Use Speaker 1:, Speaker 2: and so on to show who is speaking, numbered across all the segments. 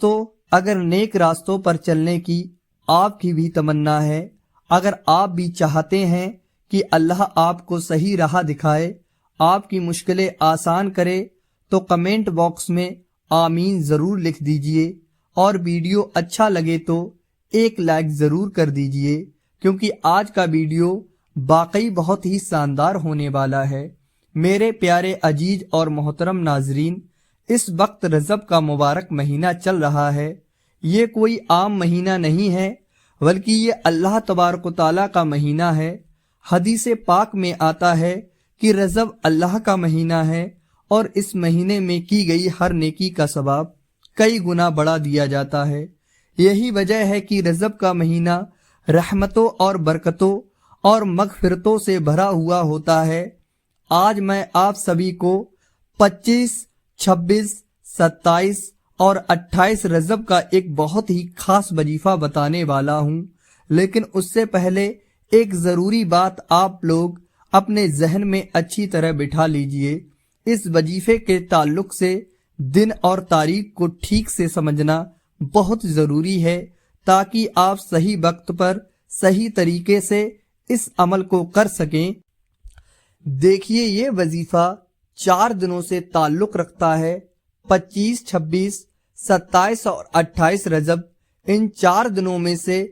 Speaker 1: دوستو، اگر نیک راستوں پر چلنے کی آپ کی بھی تمنا ہے، اگر آپ بھی چاہتے ہیں کہ اللہ آپ کو صحیح راہ دکھائے، آپ کی مشکلیں آسان کرے، تو کمنٹ باکس میں آمین ضرور لکھ دیجئے، اور ویڈیو اچھا لگے تو ایک لائک ضرور کر دیجئے، کیونکہ آج کا ویڈیو واقعی بہت ہی شاندار ہونے والا ہے۔ میرے پیارے عزیز اور محترم ناظرین، اس وقت رجب کا مبارک مہینہ چل رہا ہے۔ یہ کوئی عام مہینہ نہیں ہے، بلکہ یہ اللہ تبارک و تعالیٰ کا مہینہ ہے۔ حدیث پاک میں آتا ہے کہ رجب اللہ کا مہینہ ہے، اور اس مہینے میں کی گئی ہر نیکی کا ثواب کئی گنا بڑھا دیا جاتا ہے۔ یہی وجہ ہے کہ رجب کا مہینہ رحمتوں اور برکتوں اور مغفرتوں سے بھرا ہوا ہوتا ہے۔ آج میں آپ سبھی کو 25، 26، 27 اور 28 رجب کا ایک بہت ہی خاص وظیفہ بتانے والا ہوں، لیکن اس سے پہلے ایک ضروری بات آپ لوگ اپنے ذہن میں اچھی طرح بٹھا لیجئے۔ اس وظیفے کے تعلق سے دن اور تاریخ کو ٹھیک سے سمجھنا بہت ضروری ہے، تاکہ آپ صحیح وقت پر صحیح طریقے سے اس عمل کو کر سکیں۔ دیکھیے، یہ وظیفہ 4 دنوں سے تعلق رکھتا ہے، 25، 26، 27 اور 28 رجب۔ ان 4 دنوں میں سے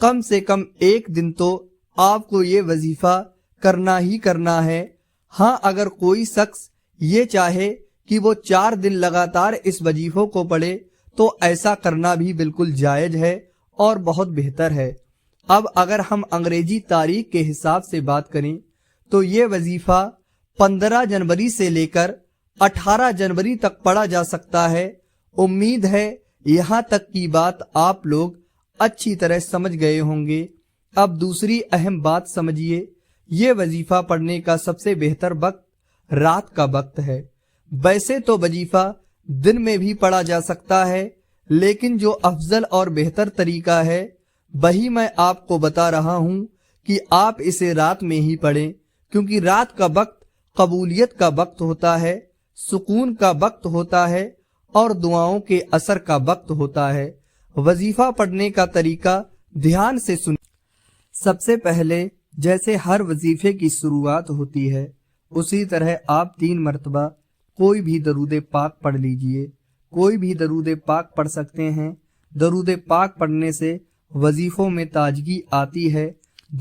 Speaker 1: کم ایک دن تو آپ کو یہ وظیفہ کرنا ہی کرنا ہے۔ ہاں، اگر کوئی شخص یہ چاہے کہ وہ 4 دن لگاتار اس وظیفوں کو پڑھے تو ایسا کرنا بھی بالکل جائز ہے اور بہت بہتر ہے۔ اب اگر ہم انگریزی تاریخ کے حساب سے بات کریں تو یہ وظیفہ 15 جنوری سے لے کر 18 جنوری تک پڑھا جا سکتا ہے۔ امید ہے یہاں تک کی بات آپ لوگ اچھی طرح سمجھ گئے ہوں گے۔ اب دوسری اہم بات سمجھیے، یہ وظیفہ پڑھنے کا سب سے بہتر وقت رات کا وقت ہے۔ ویسے تو وظیفہ دن میں بھی پڑھا جا سکتا ہے، لیکن جو افضل اور بہتر طریقہ ہے وہی میں آپ کو بتا رہا ہوں کہ آپ اسے رات میں ہی پڑھیں، کیونکہ رات کا وقت قبولیت کا وقت ہوتا ہے، سکون کا وقت ہوتا ہے اور دعاؤں کے اثر کا وقت ہوتا ہے۔ وظیفہ پڑھنے کا طریقہ دھیان سے سنیں۔ سب سے پہلے جیسے ہر وظیفے کی شروعات ہوتی ہے، اسی طرح آپ 3 مرتبہ کوئی بھی درود پاک پڑھ لیجئے۔ کوئی بھی درود پاک پڑھ سکتے ہیں۔ درود پاک پڑھنے سے وظیفوں میں تازگی آتی ہے،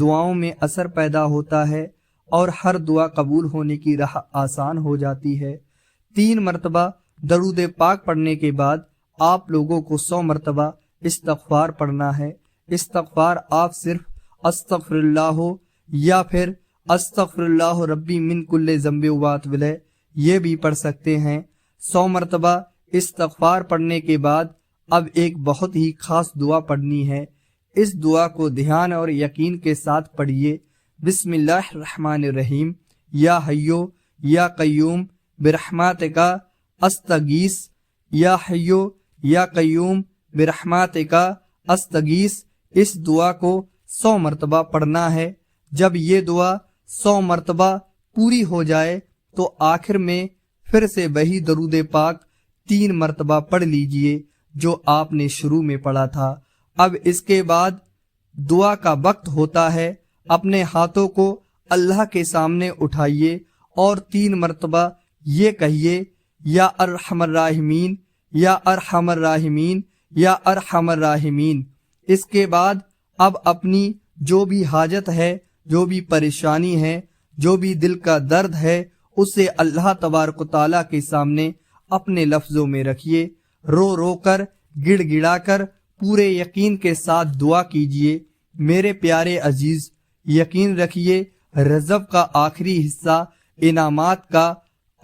Speaker 1: دعاؤں میں اثر پیدا ہوتا ہے اور ہر دعا قبول ہونے کی راہ آسان ہو جاتی ہے۔ 3 مرتبہ درود پاک پڑھنے کے بعد آپ لوگوں کو 100 مرتبہ استغفار پڑھنا ہے۔ استغفار آپ صرف استغفر اللہ یا پھر استغفر اللہ ربی من کل ذنب واتوب الیہ یہ بھی پڑھ سکتے ہیں۔ 100 مرتبہ استغفار پڑھنے کے بعد اب ایک بہت ہی خاص دعا پڑھنی ہے۔ اس دعا کو دھیان اور یقین کے ساتھ پڑھیے۔ بسم اللہ الرحمن الرحیم، یا حیو یا قیوم برحمتک استغیث، یا حیو یا قیوم برحمتک استغیث۔ اس دعا کو 100 مرتبہ پڑھنا ہے۔ جب یہ دعا 100 مرتبہ پوری ہو جائے تو آخر میں پھر سے وہی درود پاک 3 مرتبہ پڑھ لیجئے جو آپ نے شروع میں پڑھا تھا۔ اب اس کے بعد دعا کا وقت ہوتا ہے۔ اپنے ہاتھوں کو اللہ کے سامنے اٹھائیے اور 3 مرتبہ یہ کہیے، یا ارحم الراحمین، یا ارحم الراحمین، یا ارحم الراحمین۔ اس کے بعد اب اپنی جو بھی حاجت ہے، جو بھی پریشانی ہے، جو بھی دل کا درد ہے، اسے اللہ تبارک و تعالیٰ کے سامنے اپنے لفظوں میں رکھیے۔ رو رو کر، گڑ گڑا کر، پورے یقین کے ساتھ دعا کیجئے۔ میرے پیارے عزیز، یقین رکھیے رجب کا آخری حصہ انعامات کا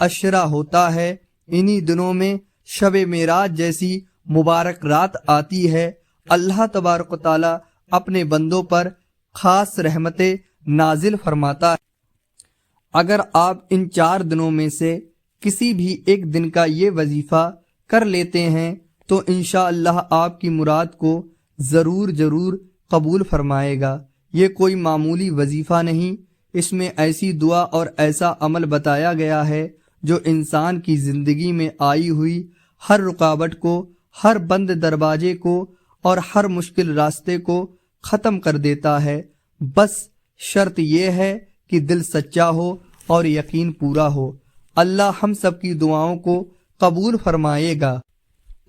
Speaker 1: عشرہ ہوتا ہے۔ انہی دنوں میں شب معراج جیسی مبارک رات آتی ہے۔ اللہ تبارک و تعالیٰ اپنے بندوں پر خاص رحمتیں نازل فرماتا ہے۔ اگر آپ ان 4 دنوں میں سے کسی بھی ایک دن کا یہ وظیفہ کر لیتے ہیں تو انشاءاللہ آپ کی مراد کو ضرور قبول فرمائے گا۔ یہ کوئی معمولی وظیفہ نہیں، اس میں ایسی دعا اور ایسا عمل بتایا گیا ہے جو انسان کی زندگی میں آئی ہوئی ہر رکاوٹ کو، ہر بند دروازے کو اور ہر مشکل راستے کو ختم کر دیتا ہے، بس شرط یہ ہے کہ دل سچا ہو اور یقین پورا ہو۔ اللہ ہم سب کی دعاؤں کو قبول فرمائے گا۔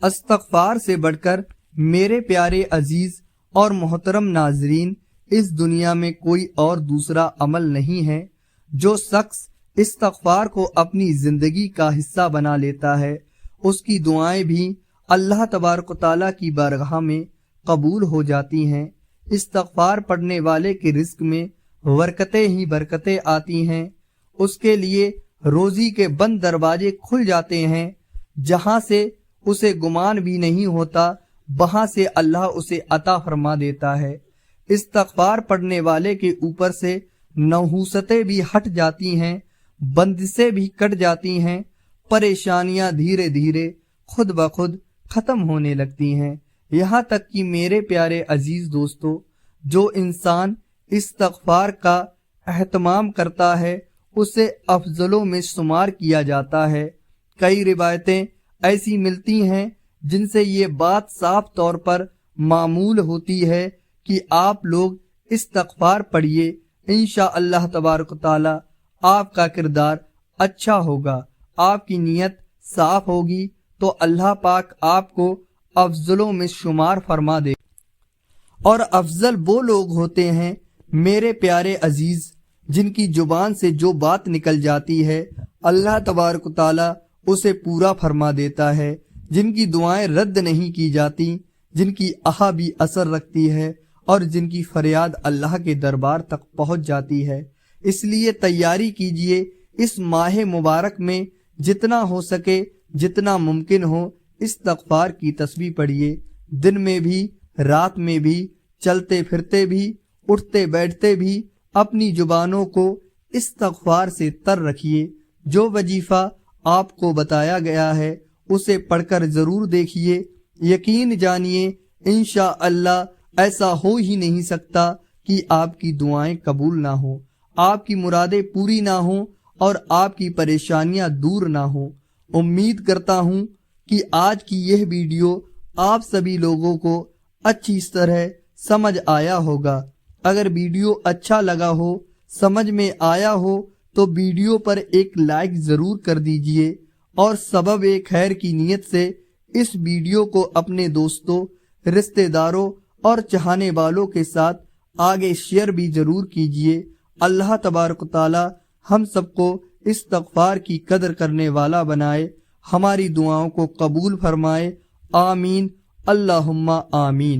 Speaker 1: استغفار سے بڑھ کر میرے پیارے عزیز اور محترم ناظرین، اس دنیا میں کوئی اور دوسرا عمل نہیں ہے۔ جو شخص استغفار کو اپنی زندگی کا حصہ بنا لیتا ہے، اس کی دعائیں بھی اللہ تبارک و تعالیٰ کی بارگاہ میں قبول ہو جاتی ہیں۔ استغفار پڑھنے والے کے رزق میں برکتیں ہی برکتیں آتی ہیں، اس کے لیے روزی کے بند دروازے کھل جاتے ہیں، جہاں سے اسے گمان بھی نہیں ہوتا وہاں سے اللہ اسے عطا فرما دیتا ہے۔ استغفار پڑھنے والے کے اوپر سے نحوستیں بھی ہٹ جاتی ہیں، بندشیں بھی کٹ جاتی ہیں، پریشانیاں دھیرے دھیرے خود بخود ختم ہونے لگتی ہیں۔ یہاں تک کہ میرے پیارے عزیز دوستو، جو انسان استغفار کا اہتمام کرتا ہے اسے افضلوں میں شمار کیا جاتا ہے۔ کئی روایتیں ایسی ملتی ہیں جن سے یہ بات صاف طور پر معمول ہوتی ہے کہ آپ لوگ استغفار پڑھیے، انشاءاللہ تبارک و تعالی آپ کا کردار اچھا ہوگا، آپ کی نیت صاف ہوگی تو اللہ پاک آپ کو افضلوں میں شمار فرما دے۔ اور افضل وہ لوگ ہوتے ہیں میرے پیارے عزیز جن کی زبان سے جو بات نکل جاتی ہے اللہ تبارک و تعالی اسے پورا فرما دیتا ہے، جن کی دعائیں رد نہیں کی جاتی، جن کی آہ بھی اثر رکھتی ہے اور جن کی فریاد اللہ کے دربار تک پہنچ جاتی ہے۔ اس لیے تیاری کیجئے، اس ماہ مبارک میں جتنا ہو سکے، جتنا ممکن ہو، استغفار کی تسبیح پڑھیے، دن میں بھی رات میں بھی، چلتے پھرتے بھی، اٹھتے بیٹھتے بھی اپنی زبانوں کو استغفار سے تر رکھیے۔ جو وظیفہ آپ کو بتایا گیا ہے اسے پڑھ کر ضرور دیکھیے، یقین جانیے انشاءاللہ ایسا ہو ہی نہیں سکتا کہ آپ کی دعائیں قبول نہ ہوں، آپ کی مرادیں پوری نہ ہوں اور آپ کی پریشانیاں دور نہ ہوں۔ امید کرتا ہوں کہ آج کی یہ ویڈیو آپ سبھی لوگوں کو اچھی طرح سمجھ آیا ہوگا۔ اگر ویڈیو اچھا لگا ہو، سمجھ میں آیا ہو تو ویڈیو پر ایک لائک ضرور کر دیجئے اور سبب خیر کی نیت سے اس ویڈیو کو اپنے دوستوں، رشتہ داروں اور چاہنے والوں کے ساتھ آگے شیئر بھی ضرور کیجئے۔ اللہ تبارک و تعالی ہم سب کو استغفار کی قدر کرنے والا بنائے، ہماری دعاؤں کو قبول فرمائے، آمین اللہم آمین۔